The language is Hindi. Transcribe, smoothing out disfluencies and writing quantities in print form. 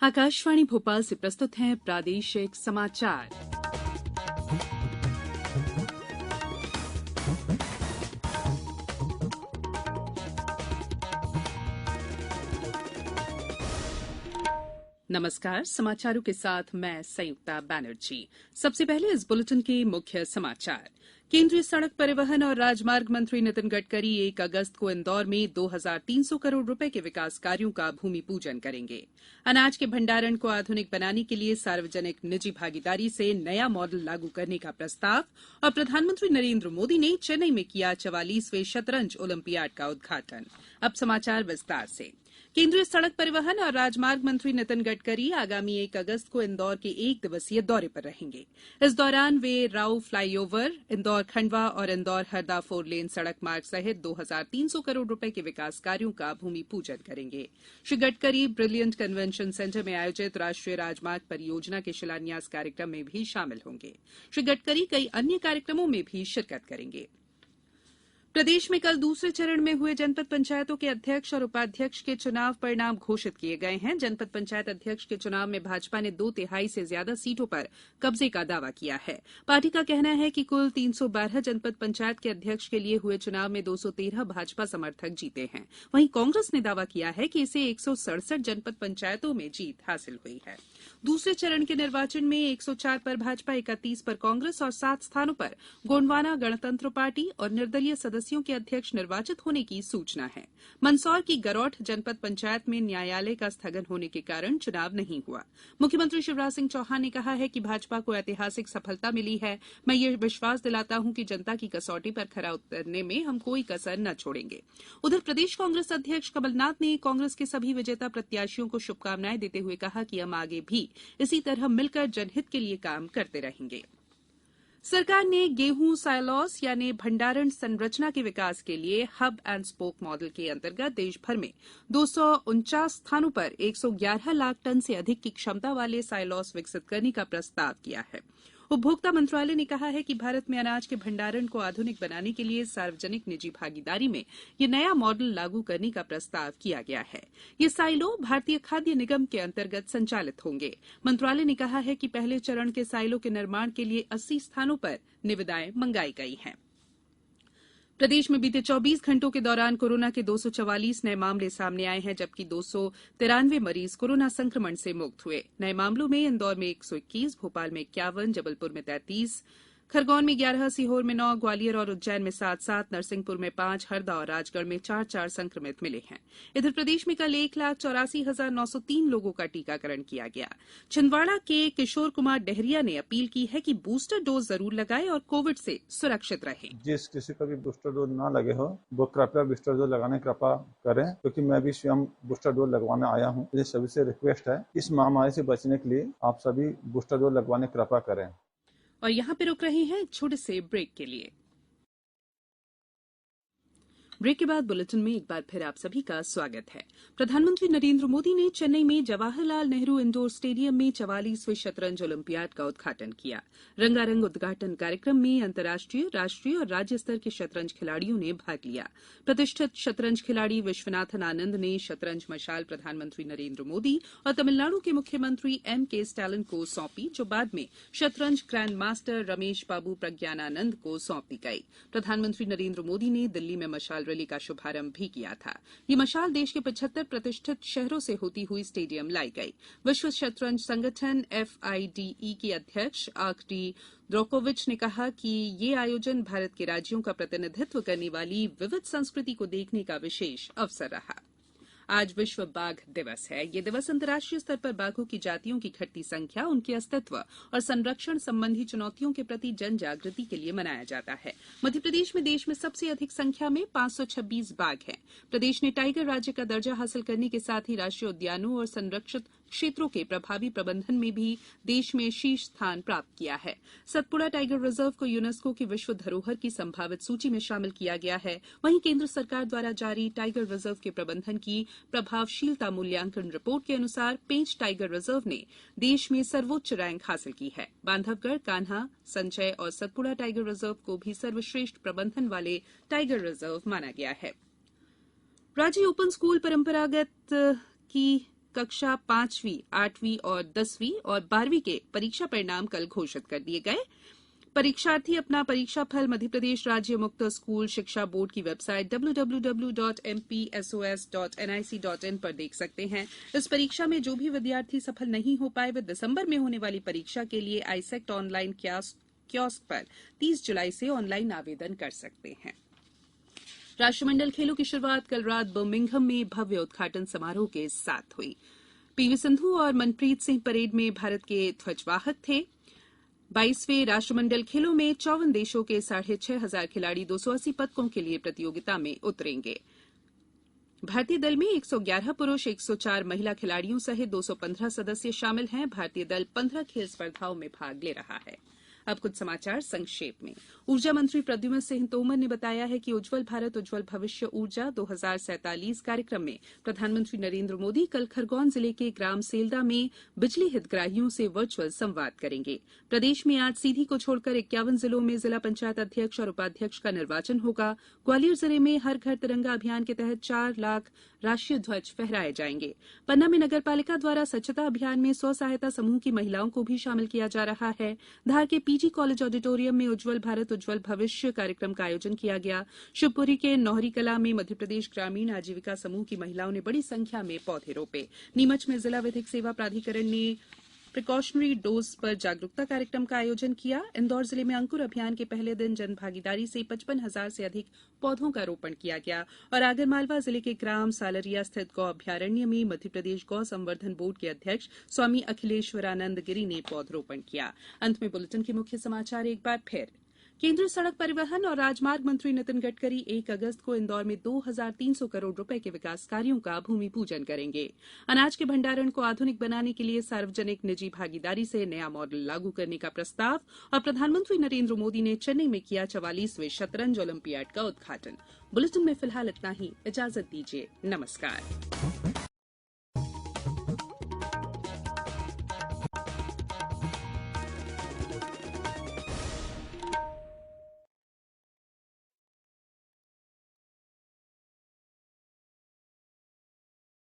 आकाशवाणी भोपाल से प्रस्तुत हैं प्रादेशिक समाचार। नमस्कार, समाचारों के साथ मैं संयुक्ता बैनर्जी। सबसे पहले इस बुलेटिन के मुख्य समाचार। केंद्रीय सड़क परिवहन और राजमार्ग मंत्री नितिन गडकरी 1 अगस्त को इंदौर में 2300 करोड़ रुपए के विकास कार्यों का भूमि पूजन करेंगे। अनाज के भंडारण को आधुनिक बनाने के लिए सार्वजनिक निजी भागीदारी से नया मॉडल लागू करने का प्रस्ताव और प्रधानमंत्री नरेंद्र मोदी ने चेन्नई में किया 44वें शतरंज ओलंपियाड का उद्घाटन। अब समाचार विस्तार से। केंद्रीय सड़क परिवहन और राजमार्ग मंत्री नितिन गडकरी आगामी 1 अगस्त को इंदौर के 1 दिवसीय दौरे पर रहेंगे। इस दौरान वे राऊ फ्लाईओवर, इंदौर खंडवा और इंदौर हरदा 4 लेन सड़क मार्ग सहित 2300 करोड़ रुपए के विकास कार्यों का भूमि पूजन करेंगे। Shri Gadkari brilliant convention centre में आयोजित राष्ट्रीय राजमार्ग परियोजना के शिलान्यास कार्यक्रम में भी शामिल होंगे। श्री गडकरी कई अन्य कार्यक्रमों में भी शिरकत करेंगे। प्रदेश में कल दूसरे चरण में हुए जनपद पंचायतों के अध्यक्ष और उपाध्यक्ष के चुनाव परिणाम घोषित किए गए हैं। जनपद पंचायत अध्यक्ष के चुनाव में भाजपा ने 2/3 से ज्यादा सीटों पर कब्जे का दावा किया है। पार्टी का कहना है कि कुल 312 जनपद पंचायत के अध्यक्ष के लिए हुए चुनाव में 213 भाजपा समर्थक जीते हैं। वहीं कांग्रेस ने दावा किया है कि इसे 167 जनपद पंचायतों में जीत हासिल हुई है। दूसरे चरण के निर्वाचन में 104 पर भाजपा, 31 पर कांग्रेस और 7 स्थानों पर गोंडवाना गणतंत्र पार्टी और निर्दलीय सदस्यों के अध्यक्ष निर्वाचित होने की सूचना है। मंदसौर की गरौठ जनपद पंचायत में न्यायालय का स्थगन होने के कारण चुनाव नहीं हुआ। मुख्यमंत्री शिवराज सिंह चौहान ने कहा है कि भाजपा को ऐतिहासिक सफलता मिली है। मैं ये विश्वास दिलाता हूं कि जनता की कसौटी पर खरा उतरने में हम कोई कसर न छोड़ेंगे। उधर प्रदेश कांग्रेस अध्यक्ष कमलनाथ ने कांग्रेस के सभी विजेता प्रत्याशियों को शुभकामनाएं देते हुए कहा कि हम आगे भी इसी तरह मिलकर जनहित के लिए काम करते रहेंगे। सरकार ने गेहूं साइलॉस यानी भंडारण संरचना के विकास के लिए हब एंड स्पोक मॉडल के अंतर्गत देश भर में 249 स्थानों पर 111 लाख टन से अधिक की क्षमता वाले साइलॉस विकसित करने का प्रस्ताव किया है। उपभोक्ता मंत्रालय ने कहा है कि भारत में अनाज के भंडारण को आधुनिक बनाने के लिए सार्वजनिक निजी भागीदारी में ये नया मॉडल लागू करने का प्रस्ताव किया गया है। ये साइलो भारतीय खाद्य निगम के अंतर्गत संचालित होंगे। मंत्रालय ने कहा है कि पहले चरण के साइलो के निर्माण के लिए 80 स्थानों पर निविदाएं मंगाई गई हैं। प्रदेश में बीते 24 घंटों के दौरान कोरोना के 244 नए मामले सामने आए हैं, जबकि 293 मरीज कोरोना संक्रमण से मुक्त हुए। नए मामलों में इंदौर में 121, भोपाल में 51, जबलपुर में 33, खरगोन में 11, सीहोर में 9, ग्वालियर और उज्जैन में 7-7, नरसिंहपुर में 5, हरदा और राजगढ़ में 4-4 संक्रमित मिले हैं। इधर प्रदेश में कल 1,84,903 लोगों का टीकाकरण किया गया। छिंदवाड़ा के किशोर कुमार डहरिया ने अपील की है कि बूस्टर डोज जरूर लगाएं और कोविड से सुरक्षित रहें। जिस किसी को भी बूस्टर डोज ना लगे हो वो कृपया बूस्टर डोज लगाने कृपा करें, क्योंकि मैं भी स्वयं बूस्टर डोज लगवाने आया हूँ। मुझे सभी से रिक्वेस्ट है, इस महामारी से बचने के लिए आप सभी बूस्टर डोज लगवाने कृपा करें। और यहाँ पे रुक रहे हैं एक छोटे से ब्रेक के लिए। ब्रेक के बाद बुलेटिन में एक बार फिर आप सभी का स्वागत है। प्रधानमंत्री नरेंद्र मोदी ने चेन्नई में जवाहरलाल नेहरू इंडोर स्टेडियम में 44वें शतरंज ओलंपियाड का उद्घाटन किया। रंगारंग उद्घाटन कार्यक्रम में अंतर्राष्ट्रीय, राष्ट्रीय और राज्य स्तर के शतरंज खिलाड़ियों ने भाग लिया। प्रतिष्ठित शतरंज खिलाड़ी विश्वनाथन आनंद ने शतरंज मशाल प्रधानमंत्री नरेंद्र मोदी और तमिलनाडु के मुख्यमंत्री M.K. स्टालिन को सौंपी, जो बाद में शतरंज ग्रैंड मास्टर रमेश बाबू प्रज्ञानानंद को सौंप दी गई। प्रधानमंत्री नरेंद्र मोदी ने दिल्ली में मशाल रैली का शुभारंभ भी किया था। ये मशाल देश के 75 प्रतिष्ठित शहरों से होती हुई स्टेडियम लाई गई। विश्व शतरंज संगठन FIDE के अध्यक्ष आर्कडी द्रोकोविच ने कहा कि ये आयोजन भारत के राज्यों का प्रतिनिधित्व करने वाली विविध संस्कृति को देखने का विशेष अवसर रहा। आज विश्व बाघ दिवस है। ये दिवस अंतर्राष्ट्रीय स्तर पर बाघों की जातियों की घटती संख्या, उनके अस्तित्व और संरक्षण संबंधी चुनौतियों के प्रति जन जागृति के लिए मनाया जाता है। मध्य प्रदेश में देश में सबसे अधिक संख्या में 526 बाघ हैं। प्रदेश ने टाइगर राज्य का दर्जा हासिल करने के साथ ही राष्ट्रीय उद्यानों और संरक्षित क्षेत्रों के प्रभावी प्रबंधन में भी देश में शीर्ष स्थान प्राप्त किया है। सतपुड़ा टाइगर रिजर्व को यूनेस्को की विश्व धरोहर की संभावित सूची में शामिल किया गया है। वहीं केंद्र सरकार द्वारा जारी टाइगर रिजर्व के प्रबंधन की प्रभावशीलता मूल्यांकन रिपोर्ट के अनुसार पेंच टाइगर रिजर्व ने देश में सर्वोच्च रैंक हासिल की है। बांधवगढ़, कान्हा, संचय और सतपुड़ा टाइगर रिजर्व को भी सर्वश्रेष्ठ प्रबंधन वाले टाइगर रिजर्व माना गया है। राज्य ओपन स्कूल परंपरागत की कक्षा 5वीं, 8वीं और 10वीं और 12वीं के परीक्षा परिणाम कल घोषित कर दिए गए। परीक्षार्थी अपना परीक्षा फल मध्यप्रदेश राज्य मुक्त स्कूल शिक्षा बोर्ड की वेबसाइट www.mpsos.nic.in पर देख सकते हैं। इस परीक्षा में जो भी विद्यार्थी सफल नहीं हो पाए वे दिसंबर में होने वाली परीक्षा के लिए आईसेक्ट ऑनलाइन कियोस्क पर 30 जुलाई से ऑनलाइन आवेदन कर सकते हैं। राष्ट्रमंडल खेलों की शुरुआत कल रात बर्मिंघम में भव्य उद्घाटन समारोह के साथ हुई। पीवी सिंधु और मनप्रीत सिंह परेड में भारत के ध्वजवाहक थे। 22वें राष्ट्रमंडल खेलों में 54 देशों के 6,500 खिलाड़ी 280 पदकों के लिए प्रतियोगिता में उतरेंगे। भारतीय दल में 111 पुरुष, 104 महिला खिलाड़ियों सहित 215 सदस्य शामिल हैं। भारतीय दल 15 खेल स्पर्धाओं में भाग ले रहा है। अब कुछ समाचार संक्षेप में। ऊर्जा मंत्री प्रद्युम्न सिंह तोमर ने बताया है कि उज्जवल भारत उज्जवल भविष्य ऊर्जा 2047 कार्यक्रम में प्रधानमंत्री नरेंद्र मोदी कल खरगोन जिले के ग्राम सेल्दा में बिजली हितग्राहियों से वर्चुअल संवाद करेंगे। प्रदेश में आज सीधी को छोड़कर 51 जिलों में जिला पंचायत अध्यक्ष और उपाध्यक्ष का निर्वाचन होगा। ग्वालियर जिले में हर घर तिरंगा अभियान के तहत 4 लाख राष्ट्रीय ध्वज फहराए जाएंगे। पन्ना में नगरपालिका द्वारा स्वच्छता अभियान में स्व सहायता समूह की महिलाओं को भी शामिल किया जा रहा है। धार के पीजी कॉलेज ऑडिटोरियम में उज्जवल भारत उज्जवल भविष्य कार्यक्रम का आयोजन किया गया। शिवपुरी के नौहरी कला में मध्यप्रदेश ग्रामीण आजीविका समूह की महिलाओं ने बड़ी संख्या में पौधे रोपे। नीमच में जिला विधिक सेवा प्राधिकरण ने प्रिकॉशनरी डोज पर जागरूकता कार्यक्रम का आयोजन किया। इंदौर जिले में अंकुर अभियान के पहले दिन जन भागीदारी से 55,000 से अधिक पौधों का रोपण किया गया और आगरमालवा जिले के ग्राम सालरिया स्थित गौ अभ्यारण्य में मध्यप्रदेश गौ संवर्धन बोर्ड के अध्यक्ष स्वामी अखिलेश्वरानंद गिरी ने पौधरोपण किया। अंत में बुलेटिन के मुख्य समाचार एक बार फिर। केंद्रीय सड़क परिवहन और राजमार्ग मंत्री नितिन गडकरी 1 अगस्त को इंदौर में 2,300 करोड़ रुपए के विकास कार्यों का भूमि पूजन करेंगे। अनाज के भंडारण को आधुनिक बनाने के लिए सार्वजनिक निजी भागीदारी से नया मॉडल लागू करने का प्रस्ताव और प्रधानमंत्री नरेंद्र मोदी ने चेन्नई में किया 44वें शतरंज ओलंपियाड का उद्घाटन। बुलेटिन में फिलहाल इतना ही। इजाजत दीजिए। नमस्कार।